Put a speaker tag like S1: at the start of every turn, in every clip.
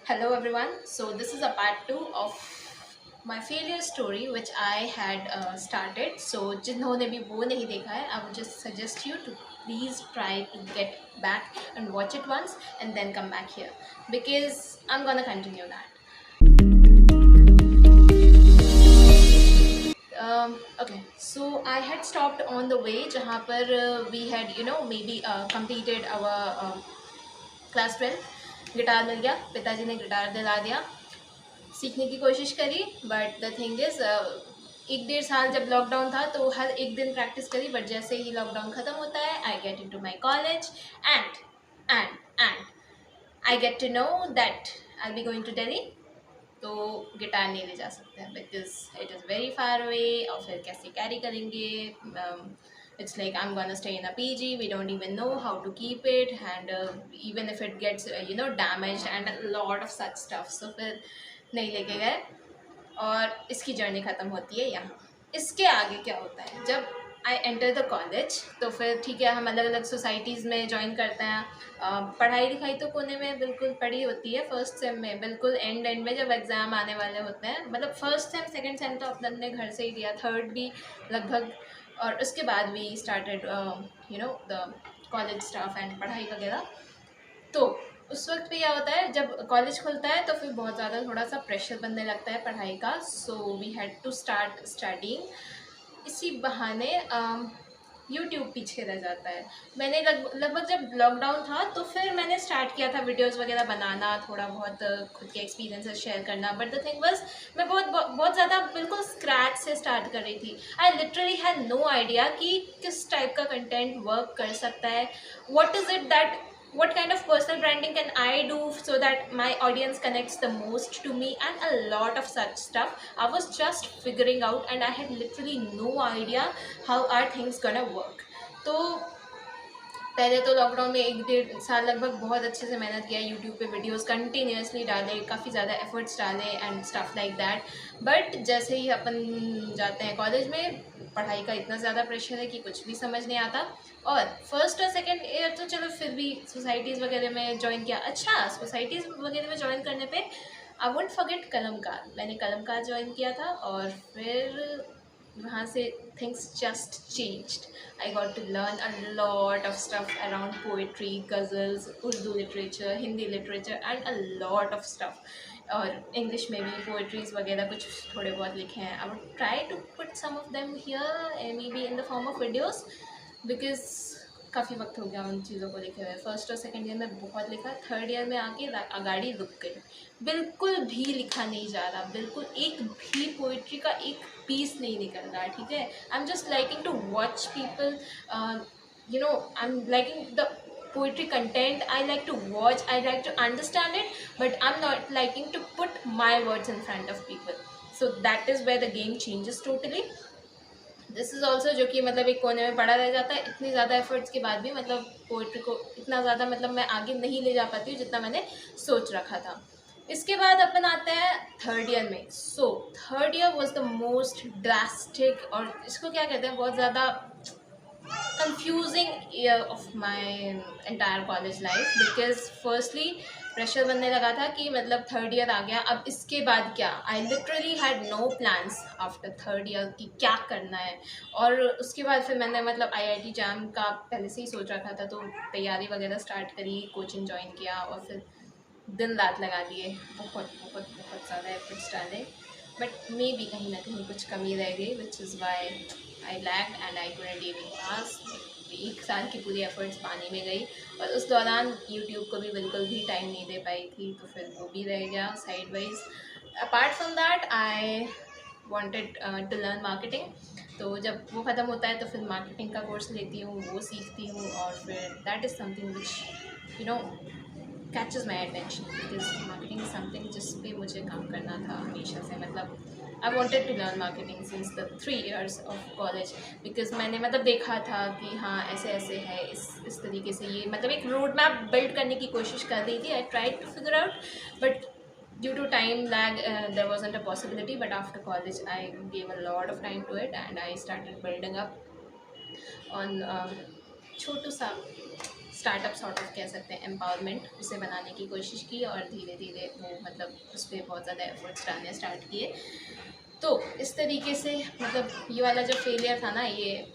S1: Hello everyone. So this is a part 2 of my failure story which I had started. So जिन्होंने भी वो नहीं देखा है, I would just suggest you to please try to get back and watch it once and then come back here because I'm gonna continue that. Okay, so I had stopped on the way जहाँ पर we had maybe completed our class 12 guitar मिल गया, पिताजी ने guitar दिला दिया, सीखने की कोशिश करी बट द थिंग इज़ एक डेढ़ साल जब लॉकडाउन था तो हर एक दिन प्रैक्टिस करी बट जैसे ही लॉकडाउन ख़त्म होता है I get into my college and I get to know that I be going to Delhi, तो गिटार नहीं ले जा सकते हैं because it is very far away और फिर कैसे कैरी करेंगे. It's like I'm gonna stay in a PG. We don't even know how to keep it, and even if it gets damaged and a lot of such stuff. So फिर नहीं लेके गए और इसकी जर्नी ख़त्म होती है यहाँ. इसके आगे क्या होता है जब आई एंटर द कॉलेज, तो फिर ठीक है हम अलग अलग सोसाइटीज़ में ज्वाइन करते हैं. पढ़ाई लिखाई तो कोने में बिल्कुल पढ़ी होती है. फर्स्ट सेम में बिल्कुल एंड में जब एग्ज़ाम आने वाले होते हैं, मतलब फर्स्ट सेम सेकंड सेम तो अपने घर से ही दिया, थर्ड भी लगभग, और उसके बाद भी started the college staff and पढ़ाई वगैरह. तो उस वक्त पे क्या होता है जब कॉलेज खुलता है तो फिर बहुत ज़्यादा थोड़ा सा प्रेशर बनने लगता है पढ़ाई का. So we had to start studying. इसी बहाने यूट्यूब पीछे रह जाता है. मैंने लगभग जब लॉकडाउन था तो फिर मैंने स्टार्ट किया था वीडियोस वगैरह बनाना, थोड़ा बहुत खुद के एक्सपीरियंसेस शेयर करना. बट द थिंग वाज मैं बहुत ज़्यादा बिल्कुल स्क्रैच से स्टार्ट कर रही थी. I literally had no idea कि किस टाइप का कंटेंट वर्क कर सकता है. What is it that what kind of personal branding can I do so that my audience connects the most to me, and a lot of such stuff I was just figuring out and I had literally no idea how are things gonna work. तो पहले तो lockdown में एक डेढ़ साल लगभग बहुत अच्छे से मेहनत किया, यूट्यूब पे वीडियोस कंटिन्यूसली डाले, काफ़ी ज़्यादा एफर्ट्स डाले and stuff like that. But जैसे ही अपन जाते हैं कॉलेज में, पढ़ाई का इतना ज़्यादा प्रेशर है कि कुछ भी समझ नहीं आता. और फर्स्ट और सेकंड ईयर तो चलो फिर भी सोसाइटीज़ वगैरह में ज्वाइन किया. अच्छा, सोसाइटीज़ वगैरह में ज्वाइन करने पे आई वोंट फॉरगेट कलमकार. मैंने कलमकार ज्वाइन किया था और फिर वहाँ से things just changed. I got to learn a lot of stuff around poetry, ghazals, Urdu literature, Hindi literature and a lot of stuff. और इंग्लिश में भी पोइट्रीज़ वगैरह कुछ थोड़े बहुत लिखे हैं. I would try to put some of them here maybe in the form of videos because काफ़ी वक्त हो गया उन चीज़ों को लिखे हुए. फर्स्ट और सेकंड ईयर में बहुत लिखा, थर्ड ईयर में आके गाड़ी रुक गई. बिल्कुल भी लिखा नहीं जा रहा, बिल्कुल एक भी पोइट्री का एक पीस नहीं निकल रहा. ठीक है, I am just liking to watch people, I am liking the poetry content. I like to watch, I like to understand it, but I'm not liking to put my words in front of people. So that is where the game changes totally. This is also जो कि मतलब एक कोने में पड़ा रह जाता है. इतनी ज़्यादा एफर्ट्स के बाद भी मतलब पोइट्री को इतना ज़्यादा मतलब मैं आगे नहीं ले जा पाती हूँ जितना मैंने सोच रखा था. इसके बाद अपन आते हैं थर्ड ईयर में. So third year was the most drastic, और इसको क्या कहते हैं, बहुत ज़्यादा confusing year of my entire college life because firstly pressure बनने लगा था कि मतलब थर्ड ईयर आ गया, अब इसके बाद क्या. I literally had no plans after third year कि क्या करना है. और उसके बाद फिर मैंने मतलब आईआईटी जैम का पहले से ही सोच रखा था, तो तैयारी वगैरह स्टार्ट करी, कोचिंग ज्वाइन किया और फिर दिन रात लगा दिए, बहुत बहुत बहुत ज़्यादा एफर्ट्स डाले. बट मे बी कहीं ना कहीं कुछ कमी रह गई which is why I lag and I couldn't even pass. एक साल की पूरी एफर्ट्स पानी में गई और उस दौरान यूट्यूब को भी बिल्कुल भी टाइम नहीं दे पाई थी, तो फिर वो भी रह गया side wise. Apart from that I wanted to learn marketing. तो जब वो ख़त्म होता है तो फिर मार्केटिंग का कोर्स लेती हूँ, वो सीखती हूँ और फिर that is something which you know catches my attention because marketing is something जिस पे मुझे काम करना था हमेशा से. मतलब I wanted to learn marketing since the 3 years of college because मैंने मतलब देखा था कि हाँ ऐसे ऐसे है, इस तरीके से ये मतलब एक रोड मैप बिल्ड करने की कोशिश कर रही थी. I tried to figure out but due to time lag there wasn't a possibility. But after college I gave a lot of time to it and I started building up on छोटू सा startup sort of कह सकते हैं, empowerment, उसे बनाने की कोशिश की और धीरे धीरे वो मतलब उस पर बहुत ज़्यादा एफर्ट्स डालने स्टार्ट किए। तो इस तरीके से मतलब ये वाला जो फेलियर था ना, ये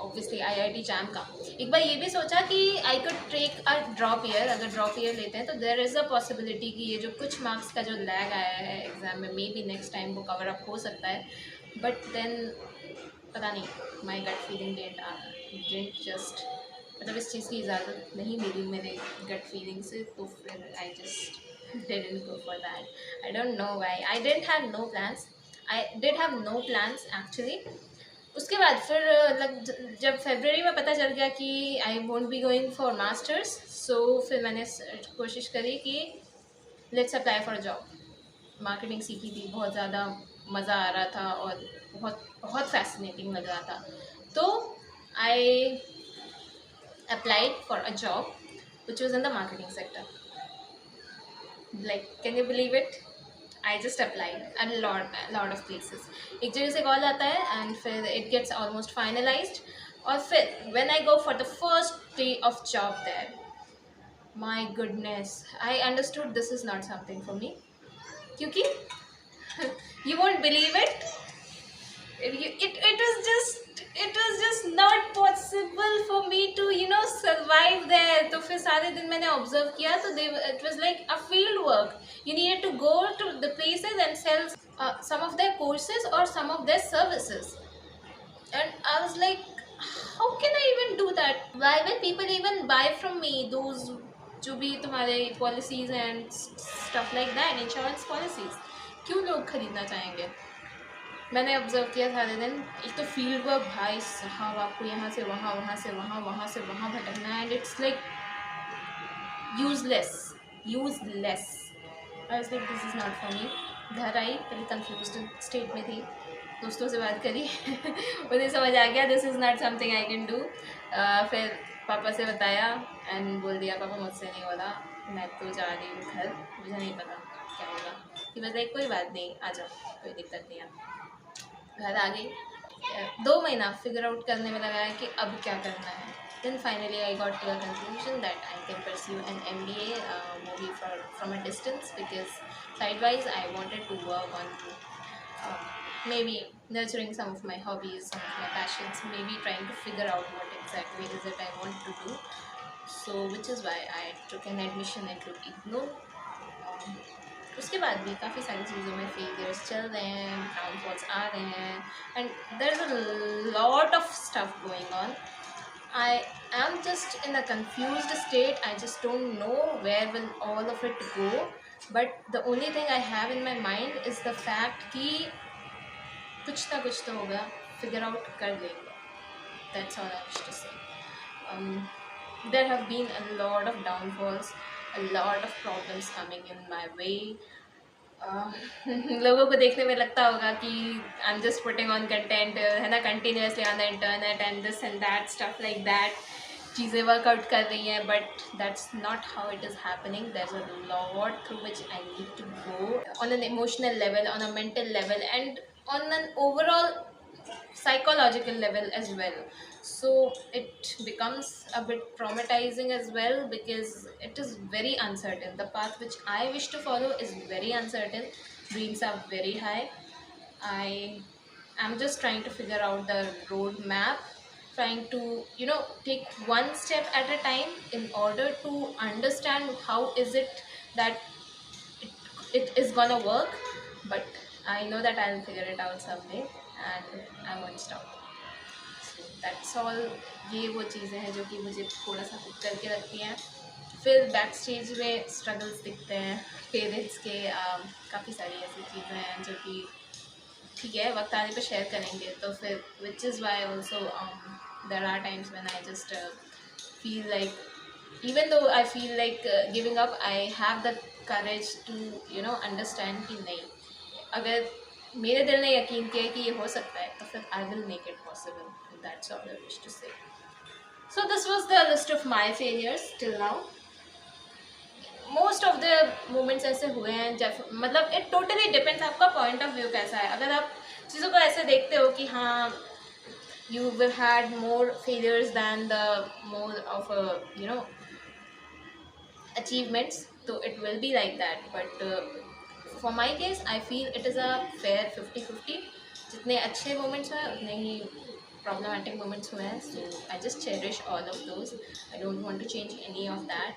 S1: ऑब्वियसली आईआईटी जैम का, एक बार ये भी सोचा कि I could take a drop year. अगर ड्रॉप ईयर लेते हैं तो देयर इज़ अ पॉसिबिलिटी कि ये जो कुछ मार्क्स का जो लैग आया है एग्ज़ाम में, मे बी नेक्स्ट टाइम वो कवर अप हो सकता है। बट देन पता नहीं, माई गट फीलिंग डिडंट जस्ट, मतलब इस चीज़ की इजाज़त नहीं मिली मेरे गट फीलिंग से, तो फिर I just didn't go for that. I don't know why. I didn't have no plans. I did have no plans actually. उसके बाद फिर जब फरवरी में पता चल गया कि I won't be going for masters, so फिर मैंने कोशिश करी कि let's apply for job. Marketing सीखी थी, बहुत ज़्यादा मज़ा आ रहा था और बहुत बहुत फैसिनेटिंग लग रहा था। तो I applied for a job which was in the marketing sector. Like, can you believe it? I just applied a lot of places. एक जगह से कॉल आता है and फिर it gets almost finalized, और फिर when I go for the first day of job there, my goodness, I understood this is not something for me. क्योंकि you won't believe it, it was just not possible for me to survive there. तो फिर सारे दिन मैंने observe किया, तो it was like a field work. You needed to go to the places and sell some of their courses or some of their services, and I was like, how can I even do that? Why will people even buy from me those जो भी तुम्हारे policies and stuff like that, insurance policies, क्यों लोग खरीदना चाहेंगे? मैंने observe किया सारे दिन। एक तो फील्ड वर्क, भाई साहब आपको यहाँ से वहाँ, वहाँ से वहाँ, वहाँ से वहाँ भटकना है, and it's like useless. I was like this is not for me. घर आई, पहले कंफ्यूज्ड स्टेट में थी, दोस्तों से बात करी उन्हें समझ आ गया this is not something I can do. फिर पापा से बताया एंड बोल दिया पापा मुझसे नहीं होगा, मैं तो जा रही हूँ घर, मुझे नहीं पता क्या होगा। कि बस लाइक कोई बात नहीं, आ जाओ, कोई दिक्कत नहीं है। घर आ गई, 2 महीना फिगर आउट करने में लगाया कि अब क्या करना है। Then finally I got to a conclusion that I can pursue an MBA maybe from a distance, because sidewise I wanted to work on maybe nurturing some of my hobbies, some of my passions, maybe trying to figure out what exactly is it I want to do. So which is why I took an admission into IGNOU. उसके बाद भी काफ़ी सारी चीज़ों में failures चल रहे हैं, डाउनफॉल्स आ रहे हैं, and there is a lot of stuff going on. I am just in a confused state. I just don't know where will all of it go. But the only thing I have in my mind is the fact कि कुछ ना कुछ तो होगा, figure out कर लेंगे. That's all I wish to say. There have been a lot of downfalls, a lot of problems coming in my way. लोगों को देखने में लगता होगा कि I am just putting on content, है ना, continuously on the internet and this and that stuff like that, चीज़ें वर्कआउट कर रही हैं, but that's not how it is happening. There is a lot through which I need to go on an emotional level, on a mental level, and on an overall psychological level as well. So it becomes a bit traumatizing as well, because it is very uncertain. The path which I wish to follow is very uncertain. Dreams are very high. I am just trying to figure out the road map, trying to take one step at a time in order to understand how is it that it is gonna work. But I know that I'll figure it out someday and I won't stop. So that's all. ये वो चीज़ें हैं जो कि मुझे थोड़ा सा pick करके रखती हैं. फिर बैक स्टेज में स्ट्रगल्स दिखते हैं पेरेंट्स के, काफ़ी सारी ऐसी चीज़ें हैं जो कि ठीक है वक्त आने पे शेयर करेंगे. तो फिर which is why also there are times when I just feel like, even though I feel like giving up, I have the courage to understand कि नहीं, अगर मेरे दिल ने यकीन किया कि ये हो सकता है तो फिर I will make it possible. That's all I wish to say. So this was the list of my failures till now. Most of the moments ऐसे हुए हैं जब, मतलब इट टोटली डिपेंड्स आपका पॉइंट ऑफ व्यू कैसा है. अगर आप चीज़ों को ऐसे देखते हो कि हाँ you will had more failures than the more of a achievements, so it will be like that. But for my case I feel it is a fair 50-50. जितने अच्छे moments हुए उतने ही problematic moments हुए हैं, so I just cherish all of those. I don't want to change any of that.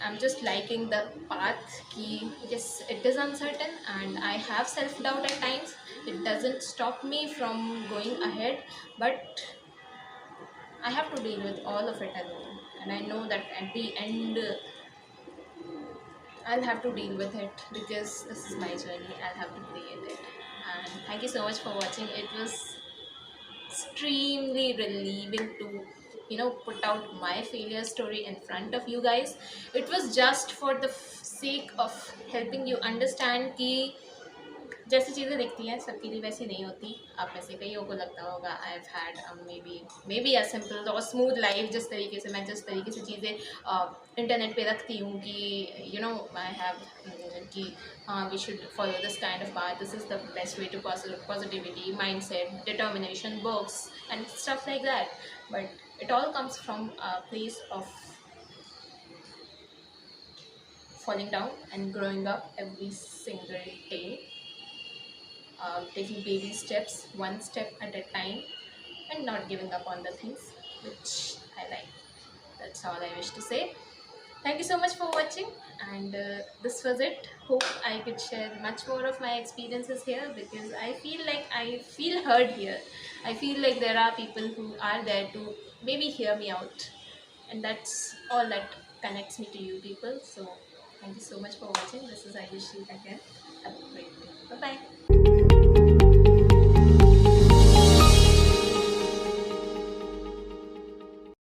S1: I'm just liking the path ki yes, it is uncertain and I have self doubt at times. It doesn't stop me from going ahead, but I have to deal with all of it alone, and I know that at the end I'll have to deal with it because this is my journey. I'll have to create it. And thank you so much for watching. It was extremely relieving to put out my failure story in front of you guys. It was just for the sake of helping you understand कि जैसी चीज़ें दिखती हैं सबके लिए वैसी नहीं होती. आप में से कईयों को लगता होगा I have had may be a simple और स्मूथ लाइफ, जिस तरीके से मैं जिस तरीके से चीज़ें इंटरनेट पे रखती हूँ कि आई हैव कि हाँ we should follow this kind of path, this is the best way to positivity, mind set, determination, books and stuff like that. But it all comes from a place of falling down and growing up every single day, taking baby steps, one step at a time, and not giving up on the things which I like. That's all I wish to say. Thank you so much for watching, and this was it. Hope I could share much more of my experiences here because I feel like I feel heard here. I feel like there are people who are there to maybe hear me out, and that's all that connects me to you people. So thank you so much for watching. This is Ayushi again. Have a great day. Bye bye.